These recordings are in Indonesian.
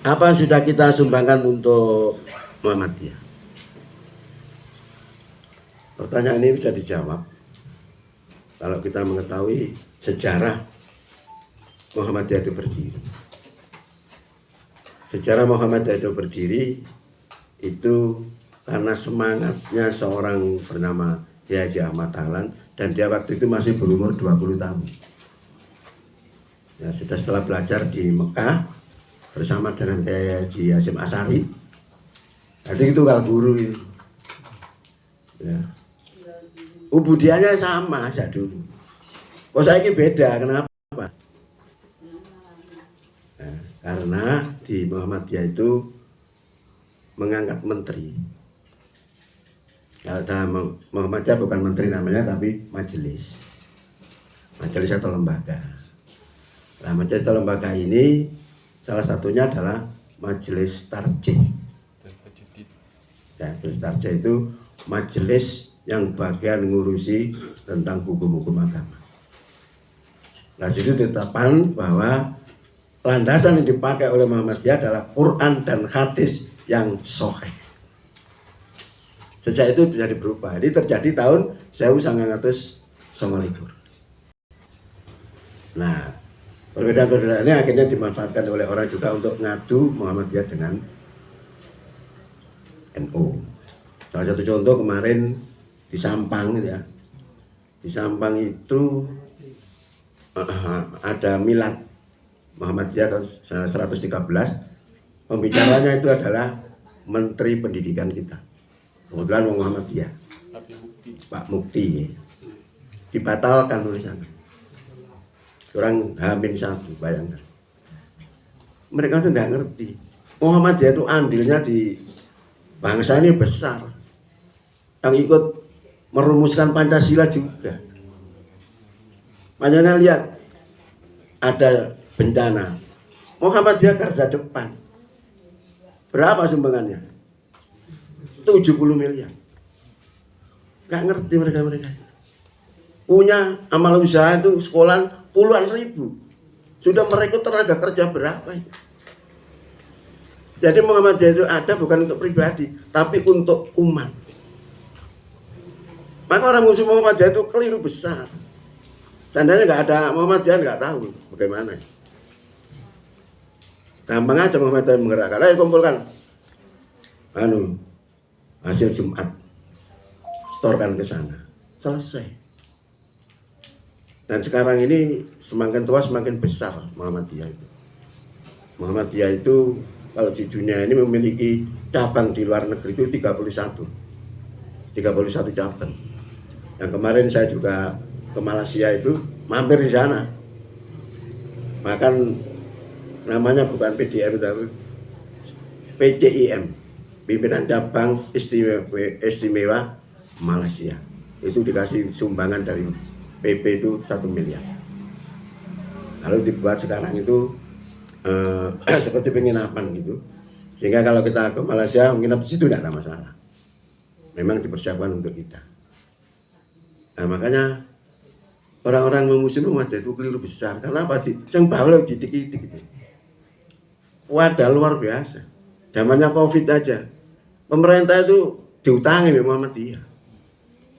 Apa sudah kita sumbangkan untuk Muhammadiyah? Pertanyaan ini bisa dijawab kalau kita mengetahui sejarah Muhammadiyah itu berdiri. Sejarah Muhammadiyah itu berdiri itu karena semangatnya seorang bernama Kiai Haji Ahmad Dahlan, dan dia waktu itu masih berumur 20 tahun. Ya, setelah belajar di Mekah bersama dengan Kiai Haji Hasyim Asy'ari. Jadi itu kalau guru itu. Ya. Ubudiahnya sama sejak dulu. Kok saya ini beda, kenapa? Nah, karena di Muhammadiyah itu mengangkat menteri. Kalau dalam Muhammadiyah bukan menteri namanya, tapi majelis. Majelis atau lembaga. Nah, majelis atau lembaga ini salah satunya adalah Majelis Tarjih. Ya, Majelis Tarjih itu majelis yang bagian ngurusi tentang hukum-hukum agama. Nah, situ ditetapkan bahwa landasan yang dipakai oleh Muhammadiyah adalah Quran dan hadis yang sahih. Sejak itu terjadi berubah. Ini terjadi tahun 1999. Nah, perbedaan-perbedaan ini akhirnya dimanfaatkan oleh orang juga untuk ngadu Muhammadiyah dengan NU. Salah satu contoh kemarin di Sampang, ya. Di Sampang itu ada milad Muhammadiyah 113. Pembicaranya itu adalah Menteri Pendidikan kita. Kebetulan Muhammadiyah, Pak Mukti. Dibatalkan tulisannya. Kurang H-1, bayangkan. Mereka itu nggak ngerti. Muhammadiyah itu andilnya di bangsa ini besar. Yang ikut merumuskan Pancasila juga. Makanya lihat, ada bencana, Muhammadiyah garda depan. Berapa sumbangannya? 70 miliar. Gak ngerti mereka-mereka. Punya amal usaha itu sekolah puluhan ribu. Sudah merekrut tenaga kerja berapa itu? Jadi Muhammadiyah itu ada bukan untuk pribadi, tapi untuk umat. Maka orang musuh Muhammadiyah itu keliru besar. Seandainya nggak ada Muhammadiyah, nggak tahu bagaimana. Gampang aja Muhammadiyah menggerakkan. Ayo kumpulkan hasil Jumat, setorkan ke sana, selesai. Dan sekarang ini semakin tua semakin besar Muhammadiyah itu. Muhammadiyah itu kalau di dunia ini memiliki cabang di luar negeri itu 31 cabang. Yang kemarin saya juga ke Malaysia itu mampir di sana. Bahkan namanya bukan PDM tapi PCIM, Pimpinan Cabang Istimewa Malaysia. Itu dikasih sumbangan dari PP itu 1 miliar. Lalu dibuat sekarang itu seperti penginapan gitu. Sehingga kalau kita ke Malaysia menginap di situ tidak ada masalah. Memang dipersiapkan untuk kita. Nah, makanya orang-orang muslim Muhammadiyah itu keliru besar. Karena apa? Yang bawah didik-didik gitu. Wadah luar biasa. Zamannya Covid aja. Pemerintah itu diutangi Muhammadiyah.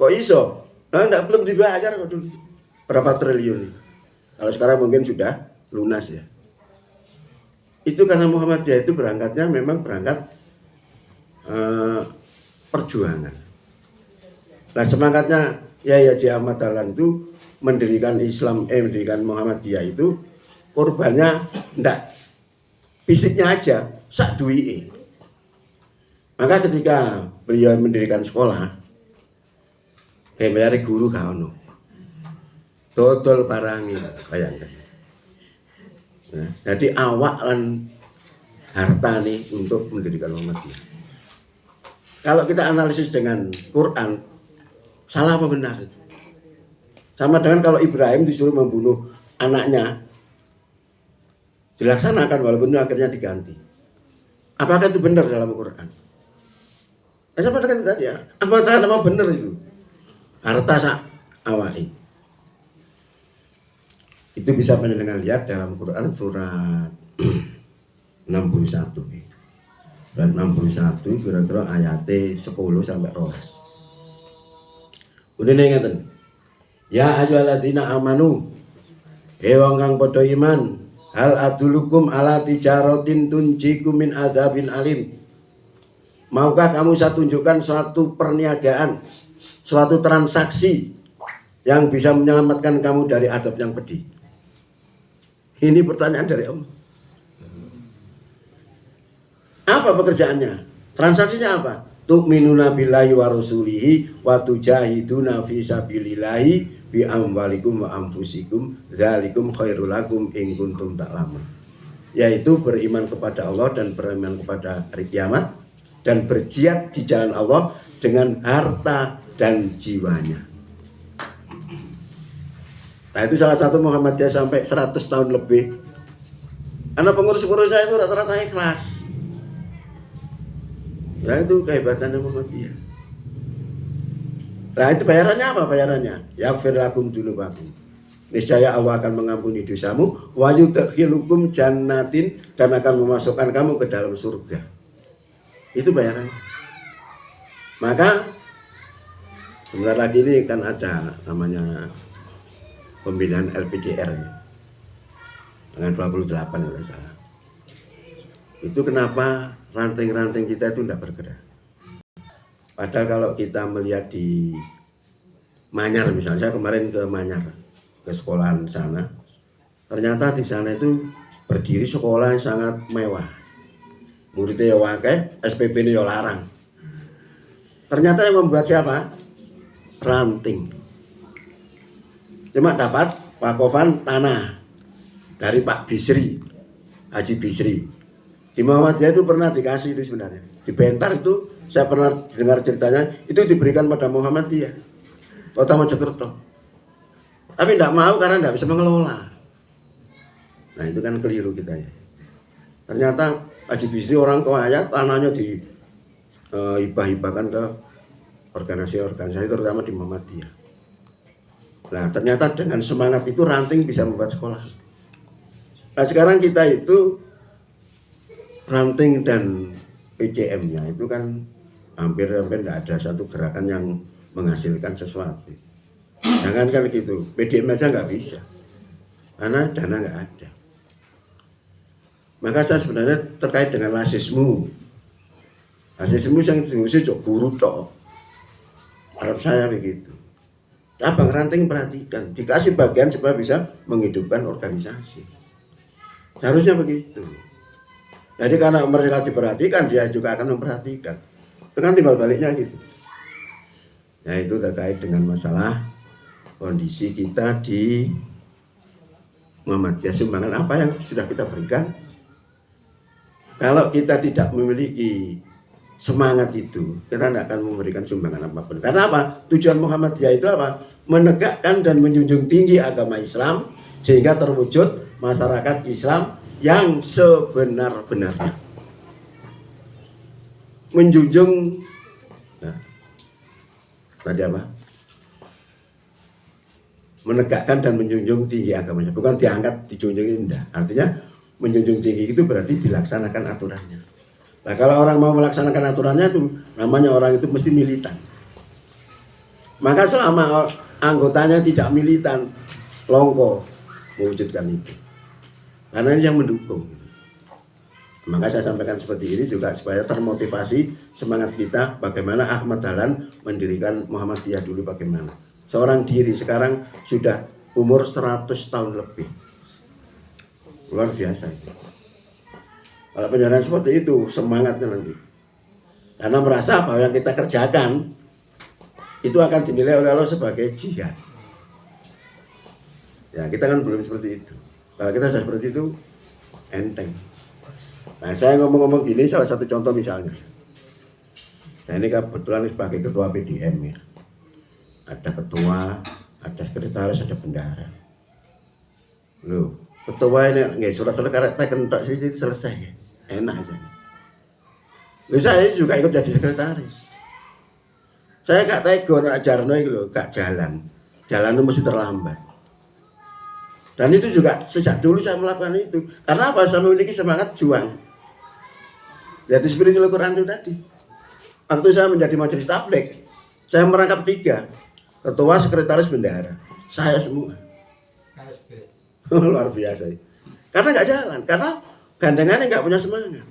Kok iso? Nah, belum dibayar kok dulu. Berapa triliun itu. Kalau sekarang mungkin sudah lunas ya. Itu karena Muhammadiyah itu berangkatnya memang berangkat perjuangan. Nah, semangatnya Kiai Haji Ahmad Dahlan itu mendirikan mendirikan Muhammadiyah itu korbannya enggak fisiknya aja, sak duwike. Maka ketika beliau mendirikan sekolah, kayak bayar guru gak ono. Dodol barangi, bayangkan. Nah, jadi awak lan harta nih untuk mendirikan Muhammadiyah. Kalau kita analisis dengan Quran, salah apa benar itu? Sama dengan kalau Ibrahim disuruh membunuh anaknya, dilaksanakan walaupun akhirnya diganti. Apakah itu benar dalam Quran? Sama dengan tadi ya, apa benar itu? Harta sak awai. Itu bisa panjenengan lihat dalam Quran surat 61. Dan 61 kira-kira ayate 10 sampai 12. Udene ngeten. Ya ayyuhalladzina amanu, wong kang padha iman, hal adulukum ala tijaratin tunjikum min adzabin alim. Maukah kamu saya tunjukkan suatu perniagaan, suatu transaksi yang bisa menyelamatkan kamu dari adab yang pedih? Ini pertanyaan dari Allah. Apa pekerjaannya? Transaksinya apa? Tu'minuna billahi wa rasulihi wa tujahiduna fi sabilillahi bi amwalikum wa anfusikum dzalikum khairul lakum in kuntum ta'lamun. Yaitu beriman kepada Allah dan beriman kepada hari kiamat dan berjihad di jalan Allah dengan harta dan jiwanya. Nah, itu salah satu Muhammadiyah sampai 100 tahun lebih. Karena pengurus-pengurusnya itu rata-rata ikhlas. Nah, itu kehebatan Muhammadiyah. Nah, itu bayarannya apa? Bayarannya yaghfir lakum dzunubakum. Niscaya Allah akan mengampuni dosamu, wa yudkhilukum jannatin, dan akan memasukkan kamu ke dalam surga. Itu bayarannya. Maka sebentar lagi ini kan ada namanya pembinaan LPJR ya, dengan 28 kalau salah. Itu kenapa ranting-ranting kita itu tidak bergerak. Padahal kalau kita melihat di Manyar misalnya, saya kemarin ke Manyar, ke sekolahan sana, ternyata di sana itu berdiri sekolah yang sangat mewah. Muridnya ya wakai, SPP-nya ya larang. Ternyata yang membuat siapa? Ranting. Cuma dapat wakofan tanah dari Pak Bisri, Haji Bisri. Di Muhammadiyah itu pernah dikasih itu sebenarnya. Di Bentar itu saya pernah dengar ceritanya, itu diberikan pada Muhammadiyah, Kota Mojokerto. Tapi tidak mau karena tidak bisa mengelola. Nah, itu kan keliru kita ya. Ternyata Haji Bisri orang kaya, tanahnya dihibah-hibahkan ke organisasi-organisasi terutama di Muhammadiyah. Nah, ternyata dengan semangat itu ranting bisa membuat sekolah. Nah, sekarang kita itu ranting dan PCM-nya itu kan hampir tidak ada satu gerakan yang menghasilkan sesuatu. Jangan kan gitu, PDM aja nggak bisa, karena dana nggak ada. Maka saya sebenarnya terkait dengan lasismu yang diusi cok guru tok. Harap saya begitu. Cabang ranting perhatikan, dikasih bagian supaya bisa menghidupkan organisasi. Seharusnya begitu. Jadi karena mereka diperhatikan, dia juga akan memperhatikan. Itu kan timbal baliknya gitu. Nah, itu terkait dengan masalah kondisi kita di Muhammadiyah, sumbangan apa yang sudah kita berikan. Kalau kita tidak memiliki semangat itu, kita tidak akan memberikan sumbangan apapun. Karena apa? Tujuan Muhammadiyah itu apa? Menegakkan dan menjunjung tinggi agama Islam sehingga terwujud masyarakat Islam yang sebenar-benarnya. Menjunjung tadi apa? Menegakkan dan menjunjung tinggi agamanya, bukan diangkat, dijunjung indah. Artinya menjunjung tinggi itu berarti dilaksanakan aturannya. Nah, kalau orang mau melaksanakan aturannya itu namanya orang itu mesti militan. Maka selama anggotanya tidak militan, longko mewujudkan itu. Karena ini yang mendukung. Maka saya sampaikan seperti ini juga supaya termotivasi semangat kita bagaimana Ahmad Dahlan mendirikan Muhammadiyah dulu bagaimana. Seorang diri sekarang sudah umur 100 tahun lebih. Luar biasa itu. Kalau penjelasan seperti itu semangatnya nanti. Karena merasa bahwa yang kita kerjakan itu akan dinilai oleh Allah sebagai jihad. Ya, kita kan belum seperti itu. Kalau kita sudah seperti itu enteng. Nah, saya ngomong-ngomong gini, salah satu contoh misalnya. Saya ini kebetulan sebagai ketua PDM ya. Ada ketua, ada sekretaris, ada bendahara. Loh, ketua ini nggak surat-surat karet teken tak sih selesai ya. Enak aja. Loh, saya juga ikut jadi sekretaris. Saya gak tega nak Jarno itu loh, gak jalan. Jalan itu mesti terlambat. Dan itu juga sejak dulu saya melakukan itu. Karena apa? Saya memiliki semangat juang. Jadi spiritual Quran itu tadi. Waktu saya menjadi majelis tabligh, saya merangkap 3. Ketua, sekretaris, bendahara. Saya semua. Luar biasa. Karena nggak jalan, karena gandengannya nggak punya semangat.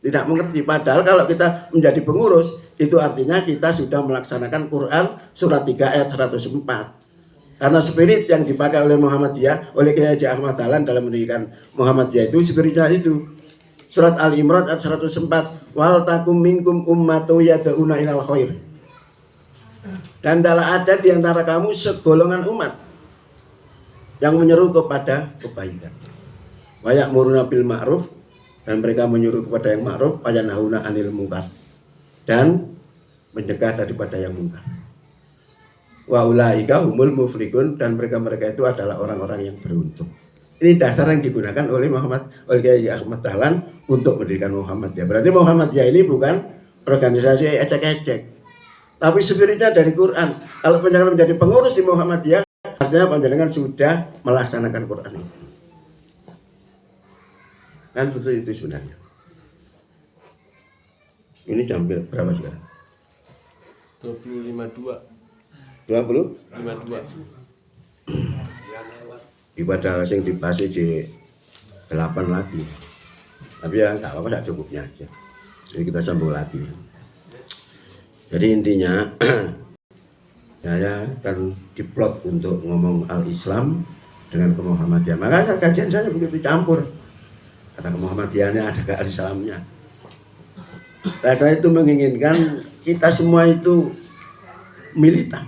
Tidak mengerti. Padahal kalau kita menjadi pengurus, itu artinya kita sudah melaksanakan Quran surat 3 ayat 104. Karena spirit yang dipakai oleh Muhammadiyah, oleh Kiai Haji Ahmad Dahlan dalam mendirikan Muhammadiyah itu spiritnya itu. Surat Al-Imran ayat 104, wal takum minkum ummatu yad'una ilal khair. Dan adalah ada di antara kamu segolongan umat yang menyeru kepada kebaikan. Wa ya'muruna bil ma'ruf, dan mereka menyuruh kepada yang ma'ruf, wa yanhauna 'anil munkar, dan mencegah daripada yang munkar. Wa ulaika humul muflihun, dan mereka itu adalah orang-orang yang beruntung. Ini dasar yang digunakan oleh Kiai Ahmad Dahlan untuk mendirikan Muhammadiyah. Berarti Muhammadiyah ini bukan organisasi ecek-ecek, tapi spiritnya dari Quran. Kalau panjenengan menjadi pengurus di Muhammadiyah, artinya panjenengan sudah melaksanakan Quran itu. Kan betul itu sebenarnya. Ini jam berapa sekarang? 25.2. 52. Ibadah yang dibahas di 8 lagi. Tapi ya nggak apa-apa, tak cukupnya aja. Jadi kita sambung lagi. Jadi intinya saya akan diplot untuk ngomong al-Islam dengan ke-Muhammadiyah. Maka kajian saya begitu campur. Ada ke-Muhammadiyahnya, ada ke al-Islamnya. Nah, saya itu menginginkan kita semua itu militan.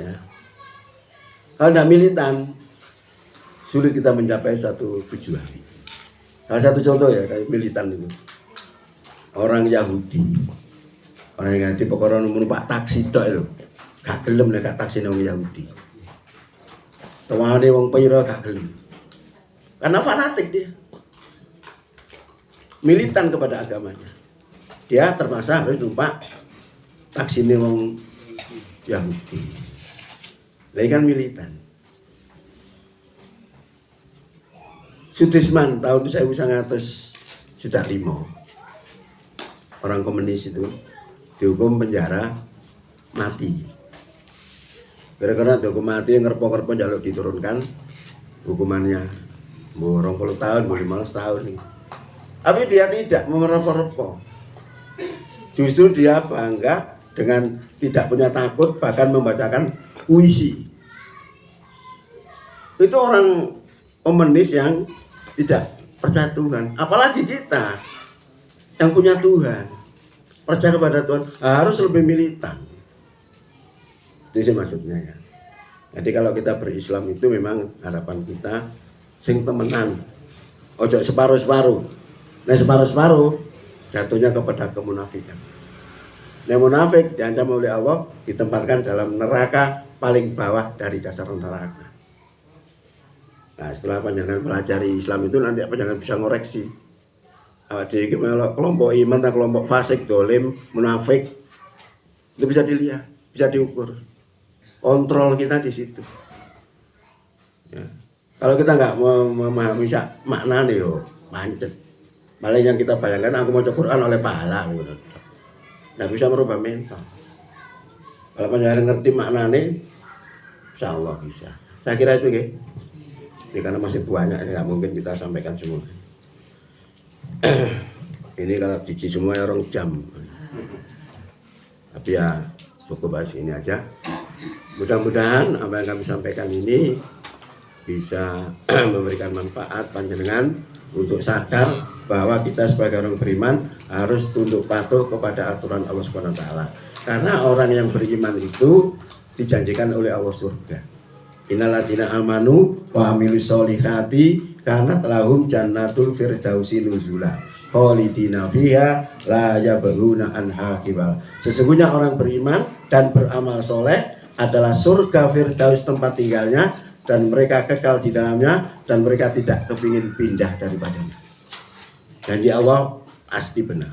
Ya. Kalau tidak militan, sulit kita mencapai satu tujuan. Salah satu contoh ya, kayak militan itu. Orang Yahudi, orang yang tipe orang numpak taksi tok itu, gak gelem nek taksi nang Yahudi. Tawane wong pira gak gelem. Karena fanatik dia. Militan kepada agamanya. Dia terpaksa harus numpak taksi wong Yahudi. Lagi kan militan. Sudirman tahun 1905, orang komunis itu dihukum penjara mati. Gara-gara dihukum mati, ngerpo-ngerpo jaluk diturunkan hukumannya 20 tahun, 15 tahun. Tapi dia tidak memerpo-repo. Justru dia bangga dengan tidak punya takut, bahkan membacakan puisi. Itu orang komunis yang tidak percaya Tuhan. Apalagi kita yang punya Tuhan, percaya kepada Tuhan, harus lebih militan. Itu sih maksudnya ya. Jadi kalau kita berislam itu memang harapan kita sing temenan, ojo separuh-separuh. Nah separuh-separuh jatuhnya kepada kemunafikan. Nah munafik diancam oleh Allah, ditempatkan dalam neraka paling bawah dari dasar neraka. Nah setelah panjangan pelajari Islam itu nanti panjangan bisa ngoreksi. Jadi kelompok iman atau kelompok fasik, dolim, munafik itu bisa dilihat, bisa diukur. Kontrol kita di situ. Ya. Kalau kita nggak memahami makna nih yo, pancet. Malah yang kita bayangkan aku mau Quran oleh pahala, gitu. Nggak bisa merubah mental. Kalau panjenengan ngerti maknanya, insya Allah bisa. Saya kira itu ya. Ini karena masih banyak, ini nggak mungkin kita sampaikan semua. Ini kalau cici semua orang jam. Tapi ya cukup bahas ini aja. Mudah-mudahan apa yang kami sampaikan ini bisa memberikan manfaat panjenengan untuk sadar bahwa kita sebagai orang beriman harus tunduk patuh kepada aturan Allah Subhanahu wa taala. Karena orang yang beriman itu dijanjikan oleh Allah surga. Innalladzina amanu wa amilus solihati kanat lahum jannatul firdausi nuzula khalidina fiha la yabghuna anha hibal. Sesungguhnya orang beriman dan beramal soleh adalah surga firdaus tempat tinggalnya, dan mereka kekal di dalamnya, dan mereka tidak kepingin pindah daripadanya. Janji Allah pasti benar.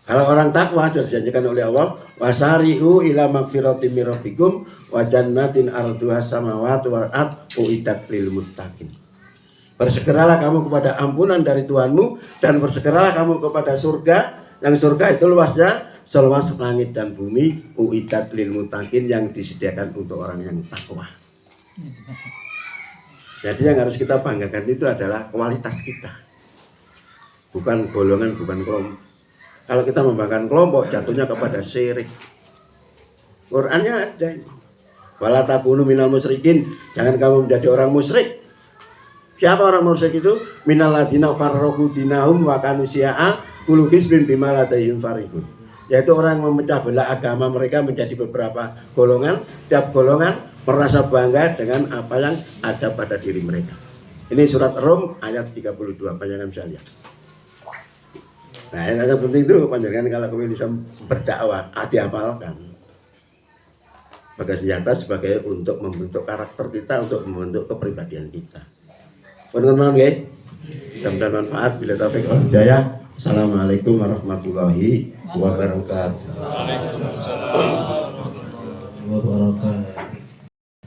Kalau orang takwa dijanjikan oleh Allah, wasari'u ila magfiratin min rabbikum wa jannatin arduha samawati wal ard uiddat lil muttaqin. Bersegeralah kamu kepada ampunan dari Tuhanmu, dan bersegeralah kamu kepada surga, yang surga itu luasnya seluas langit dan bumi, uiddat lil muttaqin, yang disediakan untuk orang yang takwa. Jadi yang harus kita banggakan itu adalah kualitas kita, bukan golongan, bukan kelompok. Kalau kita membanggakan kelompok, jatuhnya kepada syirik. Qurannya ada, wala takunu minal musyrikin, jangan kamu menjadi orang musyrik. Siapa orang musyrik itu? Minal ladina farraqu dinahum wa kanu syi'a kullu hizbin bima ladaihim farihun. Yaitu orang yang memecah belah agama mereka menjadi beberapa golongan, tiap golongan merasa bangga dengan apa yang ada pada diri mereka. Ini surat Rum ayat 32, panjangan bisa lihat. Nah, yang penting itu panjangan kalau kamu bisa berdakwah, dihafalkan. Sebagai senjata, sebagai untuk membentuk karakter kita, untuk membentuk kepribadian kita. Teman-teman, mudah-mudahan manfaat. Bila taufik wal hidayah. Assalamualaikum warahmatullahi wabarakatuh.